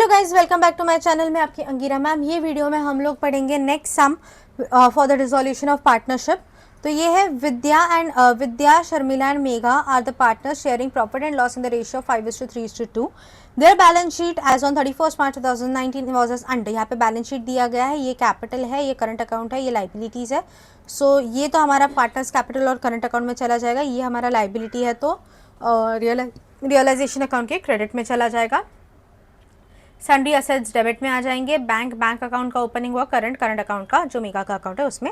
Guys, welcome back to my channel में आपकी Angira ma'am. ये वीडियो में हम लोग पढ़ेंगे next sum for the resolution of partnership. तो ये है Vidya, Sharmila and Megha are the partners sharing profit and loss in the ratio of 5:3:2। Their balance sheet as on 31 March 2019 was as under. यहाँ पे बैलेंस शीट दिया गया है, ये कैपिटल है, ये करंट अकाउंट है, ये लाइबिलिटीज़ है। सो ये तो हमारा पार्टनर्स कैपिटल और करंट अकाउंट में चला जाएगा, ये हमारा लाइबिलिटी है तो रियलाइजेशन अकाउंट के क्रेडिट में चला जाएगा। सन्ड्री असेट्स डेबिट में आ जाएंगे। बैंक अकाउंट का ओपनिंग हुआ, करंट अकाउंट का जो मेगा का अकाउंट है उसमें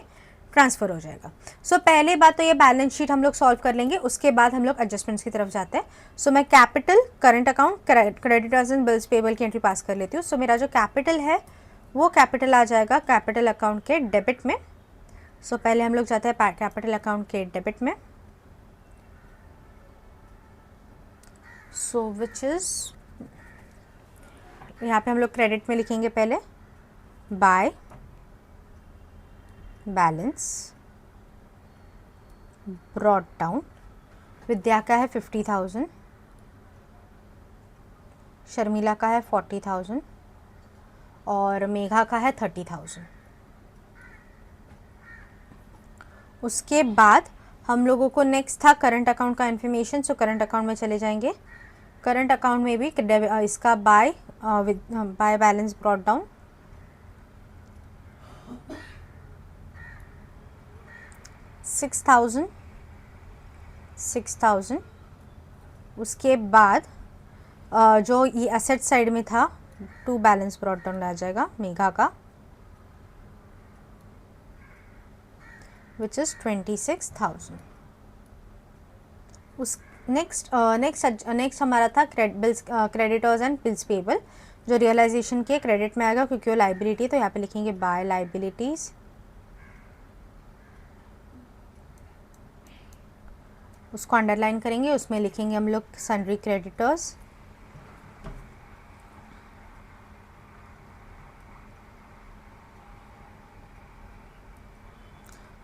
ट्रांसफर हो जाएगा। सो पहले बात तो ये बैलेंस शीट हम लोग सॉल्व कर लेंगे, उसके बाद हम लोग एडजस्टमेंट्स की तरफ जाते हैं। सो मैं capital, current account, creditors and bills payable की एंट्री पास कर लेती हूँ। सो मेरा जो कैपिटल है वो कैपिटल आ जाएगा कैपिटल अकाउंट के डेबिट में। सो पहले हम लोग जाते हैं कैपिटल अकाउंट के डेबिट में। सो विच इज़, यहाँ पे हम लोग क्रेडिट में लिखेंगे पहले बाय बैलेंस ब्रॉट डाउन। विद्या का है 50,000, शर्मिला का है 40,000 और मेघा का है 30,000। उसके बाद हम लोगों को नेक्स्ट था करंट अकाउंट का इन्फॉर्मेशन। सो करंट अकाउंट में चले जाएंगे। करंट अकाउंट में भी इसका बाय बैलेंस ब्रॉट डाउन 6,000। उसके बाद जो ये एसेट साइड में था टू बैलेंस ब्रॉट डाउन आ जाएगा मेघा का, विच इज़ 26,000। उस नेक्स्ट हमारा था क्रेडिटर्स एंड बिल्स पेबल, जो रियलाइजेशन के क्रेडिट में आएगा क्योंकि वो लाइबिलिटी, तो यहाँ पे लिखेंगे बाय लाइबिलिटीज़। उसको अंडरलाइन करेंगे, उसमें लिखेंगे हम लोग sundry creditors,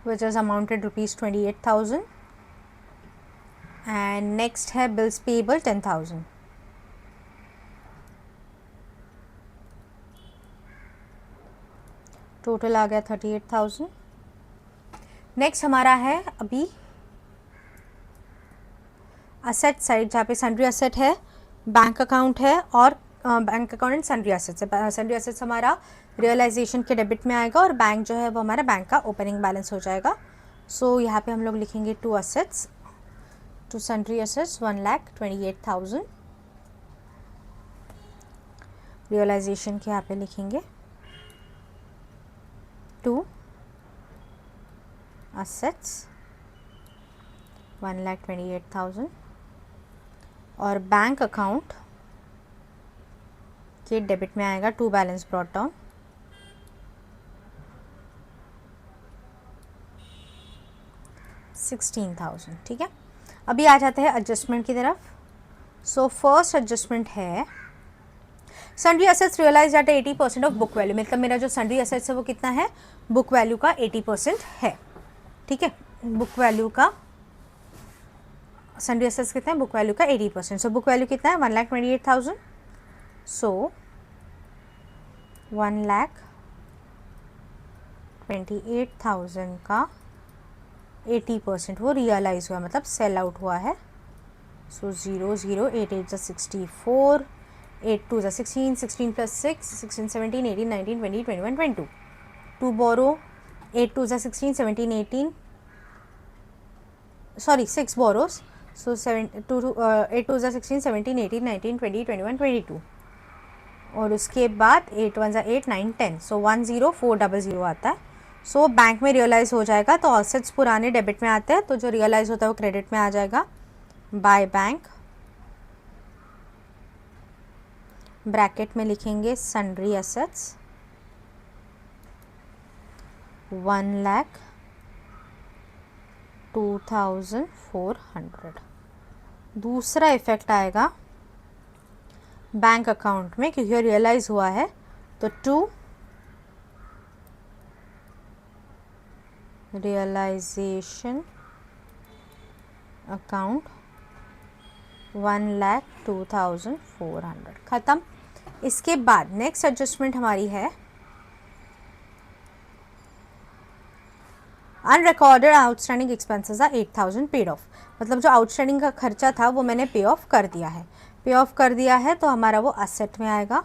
which is amounted ₹28,000। And next है बिल्स पेबल 10,000। टोटल आ गया 38,000। नेक्स्ट हमारा है अभी असेट साइड, जहाँ पे सन्ड्री असेट है, बैंक अकाउंट है और bank account and sundry assets है। सन्ड्री असेट्स हमारा रियलाइजेशन के डेबिट में आएगा और बैंक जो है वो हमारा बैंक का ओपनिंग बैलेंस हो जाएगा। सो यहाँ पे हम लोग लिखेंगे to assets, to sundry assets 1,28,000। Realisation के यहाँ पे लिखेंगे टू असेट्स 1,28,000 और बैंक अकाउंट के डेबिट में आएगा टू बैलेंस ब्रॉट डाउन 16,000। ठीक है, अभी आ जाते हैं एडजस्टमेंट की तरफ। सो फर्स्ट एडजस्टमेंट है sundry assets realise at 80% of book value. मतलब मेरा जो सन्ड्री असेट्स है वो कितना है, बुक वैल्यू का 80% है। ठीक है, बुक वैल्यू का सन्ड्री असेट्स कितना है, बुक वैल्यू का 80%। सो बुक वैल्यू कितना है 1,28,000। सो 1,28,000 का 80% वो रियलाइज हुआ, मतलब सेल आउट हुआ है। सो 0 0 8 8 64, 8 2 16, 16 + 6 16 17 18 19 20 21 22। 2 बोरो, 8 2 16 17 18, सॉरी 6 बोरोस। सो 8 2 16 17 18 19 20 21 22 और उसके बाद 8 1 8 9 10। सो 10400 आता है। सो बैंक में रियलाइज हो जाएगा, तो ऑसेट्स पुराने डेबिट में आते हैं, तो जो रियलाइज होता है वो क्रेडिट में आ जाएगा बाय बैंक। ब्रैकेट में लिखेंगे सन्ड्री असेट्स 1,02,400। दूसरा इफेक्ट आएगा बैंक अकाउंट में क्योंकि रियलाइज हुआ है, तो टू रियलाइजेशन अकाउंट 1,02,400 ख़त्म। इसके बाद नेक्स्ट एडजस्टमेंट हमारी है unrecorded outstanding expenses are 8,000 paid off, मतलब जो आउटस्टैंडिंग का खर्चा था वो मैंने पे ऑफ कर दिया है। पे ऑफ कर दिया है तो हमारा वो असेट में आएगा।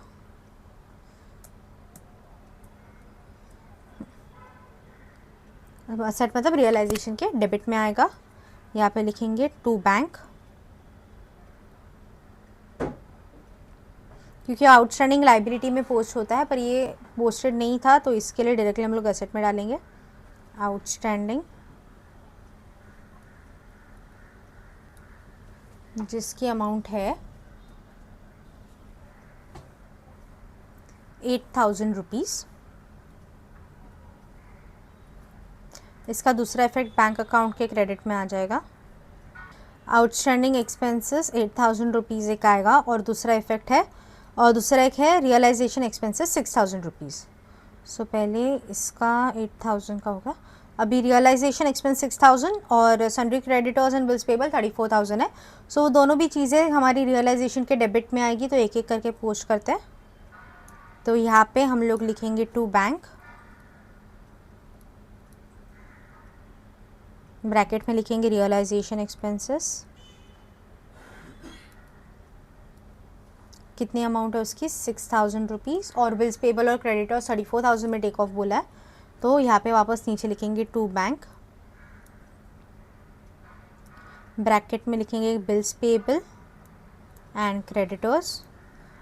असेट मतलब रियलाइजेशन के डेबिट में आएगा। यहाँ पे लिखेंगे टू बैंक, क्योंकि आउटस्टैंडिंग लाइबिलिटी में पोस्ट होता है पर ये पोस्टेड नहीं था तो इसके लिए डायरेक्टली हम लोग असेट में डालेंगे। आउटस्टैंडिंग जिसकी अमाउंट है 8,000 रुपीज़। इसका दूसरा इफेक्ट बैंक अकाउंट के क्रेडिट में आ जाएगा। आउटस्टैंडिंग एक्सपेंसेस 8,000 रुपीज़ एक आएगा और दूसरा इफेक्ट है, और दूसरा एक है रियलाइजेशन एक्सपेंसेस 6,000 रुपीज़। सो पहले इसका 8,000 का होगा। अभी रियलाइजेशन एक्सपेंस 6,000 और sundry creditors and bills payable 34,000 है। सो वो दोनों भी चीज़ें हमारी रियलाइजेशन के डेबिट में आएगी, तो एक एक करके पोस्ट करते हैं। तो यहाँ पे हम लोग लिखेंगे टू बैंक, ब्रैकेट में लिखेंगे रियलाइजेशन एक्सपेंसेस, कितनी अमाउंट है उसकी 6,000 रुपीज़, और बिल्स पेबल और क्रेडिटर 34,000 में टेक ऑफ बोला है, तो यहाँ पे वापस नीचे लिखेंगे टू बैंक, ब्रैकेट में लिखेंगे bills payable and creditors,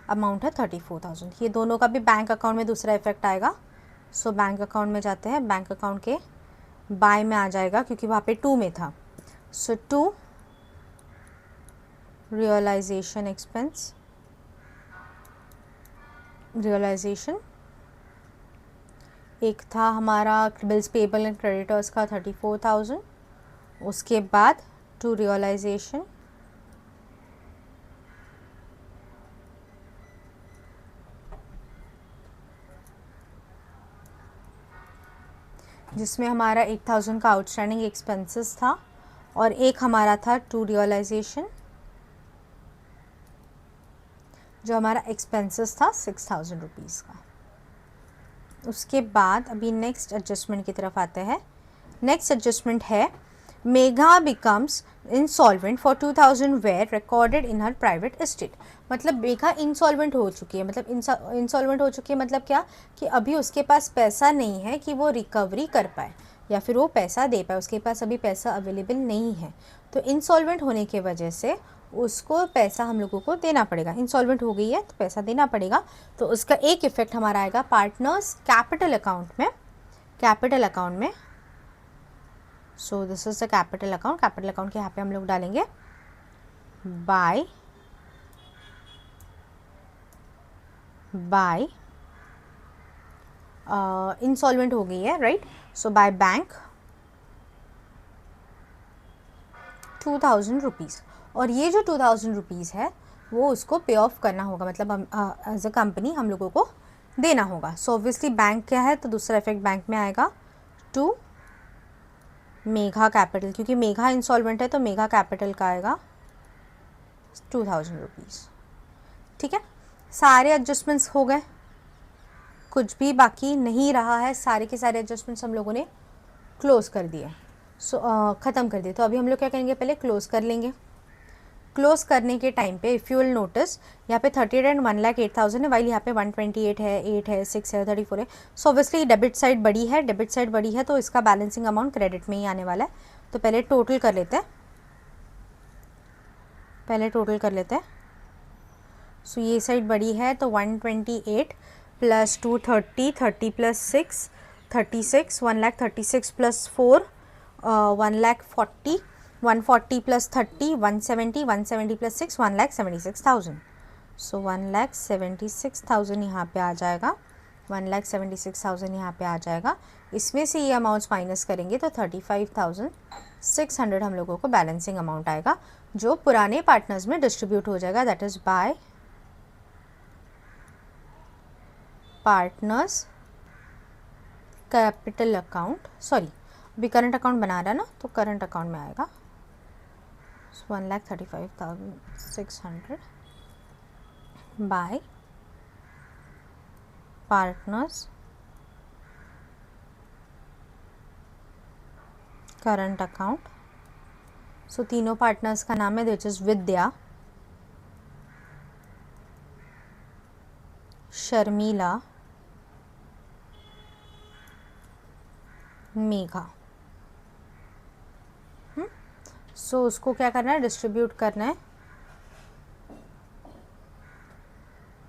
amount है 34,000। ये दोनों का भी बैंक अकाउंट में दूसरा इफेक्ट आएगा। सो बैंक अकाउंट में जाते हैं, बैंक अकाउंट के बाय में आ जाएगा क्योंकि वहाँ पे टू में था। सो टू रियलाइजेशन एक्सपेंस, रियलाइजेशन एक था हमारा बिल्स पेबल एंड क्रेडिटर्स का 34,000, उसके बाद टू रियलाइजेशन जिसमें हमारा 8,000 का आउटस्टैंडिंग एक्सपेंसेस था और एक हमारा था टू रियलाइजेशन जो हमारा एक्सपेंसेस था 6,000 रुपीज़ का। उसके बाद अभी नेक्स्ट एडजस्टमेंट की तरफ आते हैं। नेक्स्ट एडजस्टमेंट है Megha becomes insolvent for 2,000 were recorded in her private estate. मतलब मेघा इंसॉल्वेंट हो चुकी है, मतलब इंसॉल्वेंट हो चुकी है मतलब क्या कि अभी उसके पास पैसा नहीं है कि वो रिकवरी कर पाए या फिर वो पैसा दे पाए, उसके पास अभी पैसा अवेलेबल नहीं है। तो इंसॉल्वेंट होने की वजह से उसको पैसा हम लोगों को देना पड़ेगा। इंसॉल्वेंट हो गई है तो पैसा देना पड़ेगा। तो उसका एक इफेक्ट हमारा आएगा पार्टनर्स कैपिटल अकाउंट में, कैपिटल अकाउंट में। So this is the capital account. Capital account के यहाँ पे हम लोग डालेंगे बाय इंसॉल्वेंट हो गई है, right. So by bank 2,000 rupees, और ये जो 2,000 रुपीज़ है वो उसको पे ऑफ करना होगा, मतलब एज अ कंपनी हम लोगों को देना होगा। सो ऑब्वियसली बैंक क्या है तो दूसरा इफेक्ट बैंक में आएगा टू मेघा कैपिटल, क्योंकि मेघा इंसॉल्वेंट है तो मेघा कैपिटल का आएगा 2,000 रुपीज़। ठीक है, सारे एडजस्टमेंट्स हो गए, कुछ भी बाकी नहीं रहा है, सारे के सारे एडजस्टमेंट्स हम लोगों ने क्लोज कर दिए। ख़त्म कर दिए। तो अभी हम लोग क्या करेंगे, पहले क्लोज कर लेंगे। क्लोज करने के टाइम पे इफ़ यू विल नोटिस यहाँ पे 38 एंड 1,08,000 है, वाइल यहाँ पे 128 है, 8 है, 6 है, 34 है। सो ऑब्वियसली डेबिट साइड बड़ी है, डेबिट साइड बड़ी है तो इसका बैलेंसिंग अमाउंट क्रेडिट में ही आने वाला है। तो पहले टोटल कर लेते हैं, पहले टोटल कर लेते हैं। सो ये साइड बड़ी है तो 128 plus 230, 30 plus 6 36, 1,36,000 plus 4 1,40,000, 140 plus 30 170, 170 plus 6 1,76,000। सो 1,76,000 यहाँ पे आ जाएगा, 1,76,000 यहाँ पे आ जाएगा। इसमें से ये अमाउंट्स माइनस करेंगे तो 35,600 हम लोगों को बैलेंसिंग अमाउंट आएगा जो पुराने पार्टनर्स में डिस्ट्रीब्यूट हो जाएगा, that is by partners capital account. Sorry, अभी करंट अकाउंट बना रहा है ना, तो करंट अकाउंट में आएगा 1,35,600 बाय पार्टनर्स करंट अकाउंट। सो तीनों पार्टनर्स का नाम है विच इज विद्या, शर्मिला, मेघा। सो उसको क्या करना है, डिस्ट्रीब्यूट करना है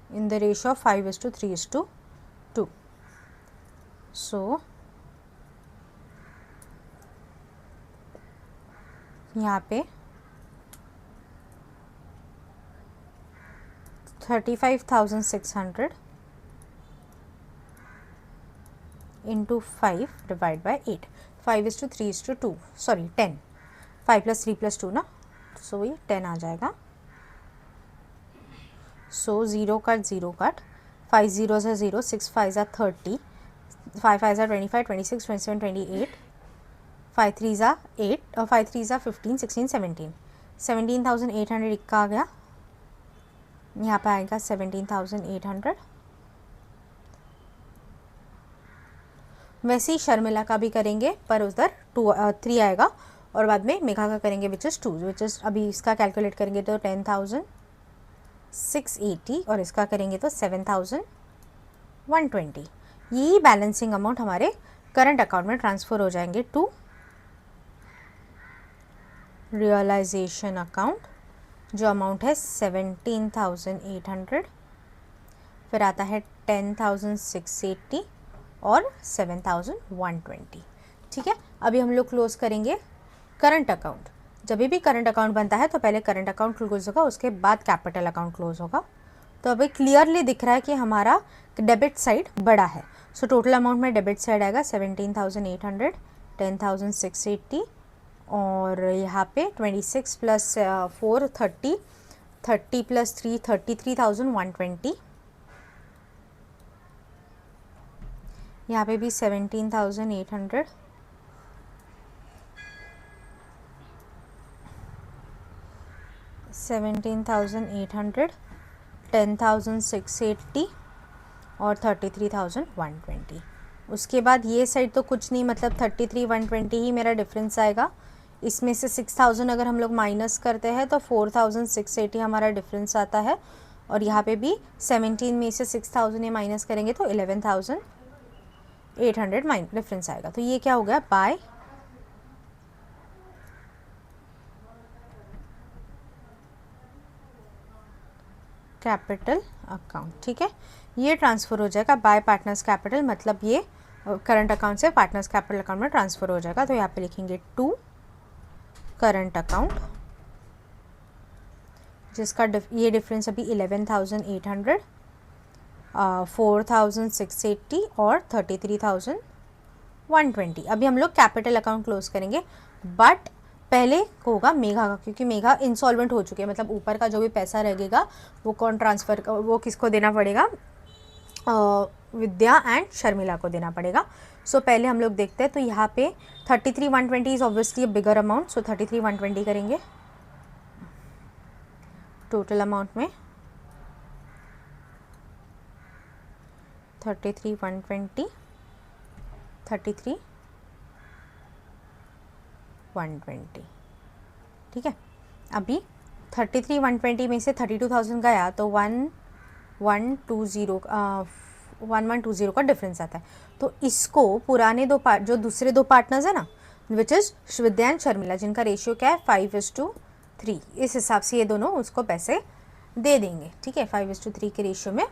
इन द रेशियो ऑफ 5:3:2। सो यहाँ पे 35,600 इंटू 5 डिवाइड बाई 8, 5:3:2, सॉरी 10, 5 + 3 + 2 ना, सो ये 10 आ जाएगा। सो 0 कट 0 कट, 5 0 से 0, 6 5 30, 5 5 25, 26, 27, 28, 5 3 8 और 5 3 15, 16, 17, 17,800 इक्का आ गया। यहाँ पे आएगा 17,800। वैसे ही शर्मिला का भी करेंगे पर उधर 3 आएगा और बाद में मेघा का करेंगे विच इज़ 2, विच इज़ अभी इसका कैलकुलेट करेंगे तो 10,680 और इसका करेंगे तो 7,120। यही बैलेंसिंग अमाउंट हमारे करंट अकाउंट में ट्रांसफ़र हो जाएंगे टू रियलाइजेशन अकाउंट, जो अमाउंट है 17,800, फिर आता है 10,680 और 7,120। ठीक है, अभी हम लोग क्लोज करेंगे करंट अकाउंट। जब भी करंट अकाउंट बनता है तो पहले करंट अकाउंट क्लोज होगा, उसके बाद कैपिटल अकाउंट क्लोज होगा। तो अभी क्लियरली दिख रहा है कि हमारा डेबिट साइड बड़ा है। सो टोटल अमाउंट में डेबिट साइड आएगा 17,800, 10,680 और यहाँ पे 26 + 4 30, 30 + 3 33,120। यहाँ पे भी 17,800, 17,800, 10,680 और 33,120। उसके बाद ये साइड तो कुछ नहीं, मतलब 33,120 ही मेरा डिफरेंस आएगा। इसमें से 6,000 अगर हम लोग माइनस करते हैं तो 4,680 हमारा डिफरेंस आता है। और यहाँ पे भी 17 में से 6,000 ये माइनस करेंगे तो 11,800 माइनस डिफरेंस आएगा। तो ये क्या हो गया, बाय कैपिटल अकाउंट। ठीक है, ये ट्रांसफ़र हो जाएगा बाय पार्टनर्स कैपिटल, मतलब ये करंट अकाउंट से पार्टनर्स कैपिटल अकाउंट में ट्रांसफ़र हो जाएगा। तो यहाँ पे लिखेंगे टू करंट अकाउंट, जिसका ये डिफरेंस अभी 11,800, 4,680 और 33,120। अभी हम लोग कैपिटल अकाउंट क्लोज करेंगे, बट पहले होगा मेघा का, क्योंकि मेघा इंसॉल्वेंट हो चुके हैं। मतलब ऊपर का जो भी पैसा रहेगा वो कौन ट्रांसफ़र, वो किसको देना पड़ेगा, विद्या एंड शर्मिला को देना पड़ेगा। सो पहले हम लोग देखते हैं। तो यहाँ पे 33,120 is obviously a bigger amount, so 33,120 करेंगे टोटल अमाउंट में। 33,120, 33,120। ठीक है, अभी 33,120 में से 32,000 गया तो 1120 का डिफरेंस आता है। तो इसको पुराने दो जो दूसरे दो पार्टनर्स है ना, which is Vidya and Sharmila, जिनका रेशियो क्या है 5:3, इस हिसाब से ये दोनों उसको पैसे दे देंगे। ठीक है, 5:3 के रेशियो में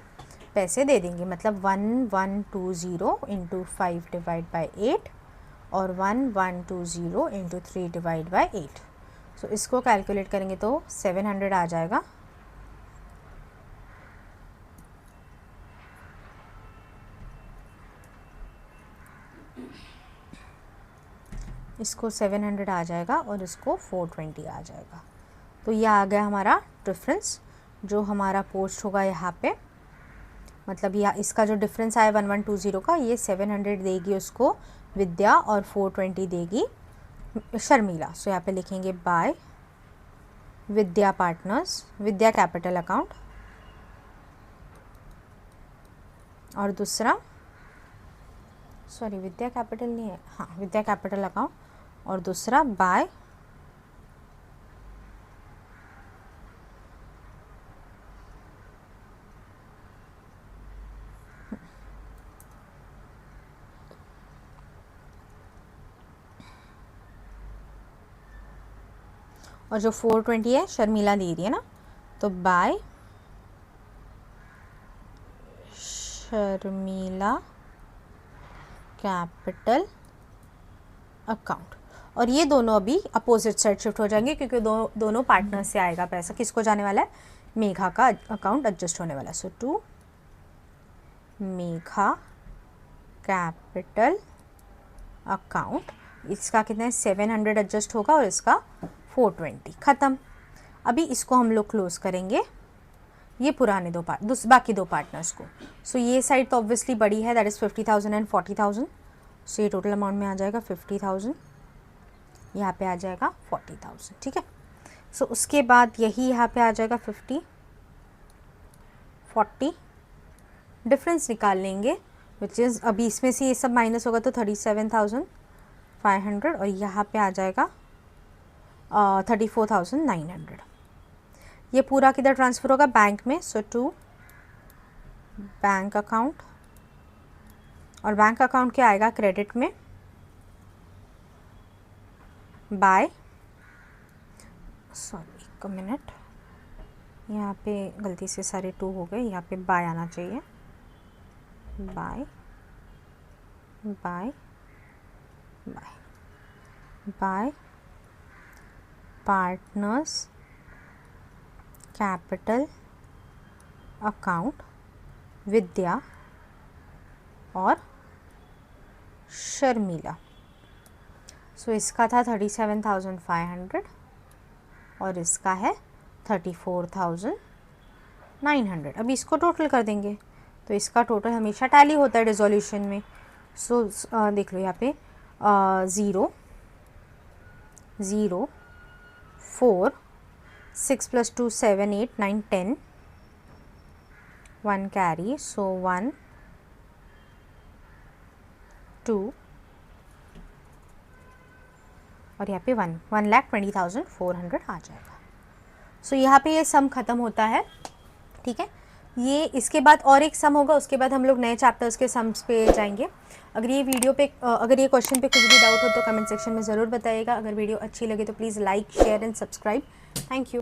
पैसे दे देंगे, मतलब 1120 इंटू 5 डिवाइड बाई 8 और 1120 इंटू 3 डिवाइड बाई 8। सो इसको कैलकुलेट करेंगे तो 700 आ जाएगा। इसको 700 आ जाएगा और इसको 420 आ जाएगा। तो ये आ गया हमारा डिफरेंस, जो हमारा पोस्ट होगा यहाँ पे। मतलब यह इसका जो डिफरेंस आया 1120 का, ये 700 देगी उसको विद्या और 420 देगी शर्मिला। सो यहाँ पे लिखेंगे बाय विद्या पार्टनर्स, विद्या कैपिटल अकाउंट और दूसरा, सॉरी विद्या कैपिटल नहीं है, हाँ विद्या कैपिटल अकाउंट, और दूसरा बाय और जो 420 है शर्मिला दे रही है ना, तो बाय शर्मिला कैपिटल अकाउंट। और ये दोनों अभी अपोजिट साइड शिफ्ट हो जाएंगे क्योंकि दोनों पार्टनर्स से आएगा पैसा। किसको जाने वाला है? मेघा का अकाउंट एडजस्ट होने वाला है। सो टू मेघा कैपिटल अकाउंट, इसका कितना है 700 एडजस्ट होगा और इसका 420। ख़त्म। अभी इसको हम लोग क्लोज करेंगे, ये पुराने बाकी दो पार्टनर्स को। सो ये साइड तो ऑब्वियसली बड़ी है, दैट इज़ 50,000 एंड 40,000। सो ये टोटल अमाउंट में आ जाएगा 50,000, यहाँ पे आ जाएगा 40,000। ठीक है। सो उसके बाद यही यहाँ पे आ जाएगा 50, 40, डिफरेंस निकाल लेंगे विच इज़, अभी इसमें से ये सब माइनस होगा तो 37,500 और यहाँ पे आ जाएगा 34,900। ये पूरा किधर ट्रांसफ़र होगा? बैंक में। सो टू बैंक अकाउंट, और बैंक अकाउंट क्या आएगा? क्रेडिट में बाय, सॉरी एक मिनट, यहाँ पे गलती से सारे 2 हो गए, यहाँ पे बाय आना चाहिए। By by by by partners capital account Vidya और शर्मिला। सो इसका था 37,500 और इसका है 34,900। अभी इसको टोटल कर देंगे तो इसका टोटल हमेशा टैली होता है रिजोल्यूशन में। सो देख लो यहाँ पे 0 0 4 6 + 2 7 8 9 10, 1 कैरी, सो 1 2 और यहाँ पे 1,20,400 आ जाएगा। सो यहाँ पे ये सम ख़त्म होता है। ठीक है। ये इसके बाद और एक सम होगा, उसके बाद हम लोग नए चैप्टर्स के सम्स पे जाएंगे। अगर ये वीडियो पे अगर ये क्वेश्चन पे कुछ भी डाउट हो तो कमेंट सेक्शन में ज़रूर बताइएगा। अगर वीडियो अच्छी लगे तो please like, share and subscribe. Thank you.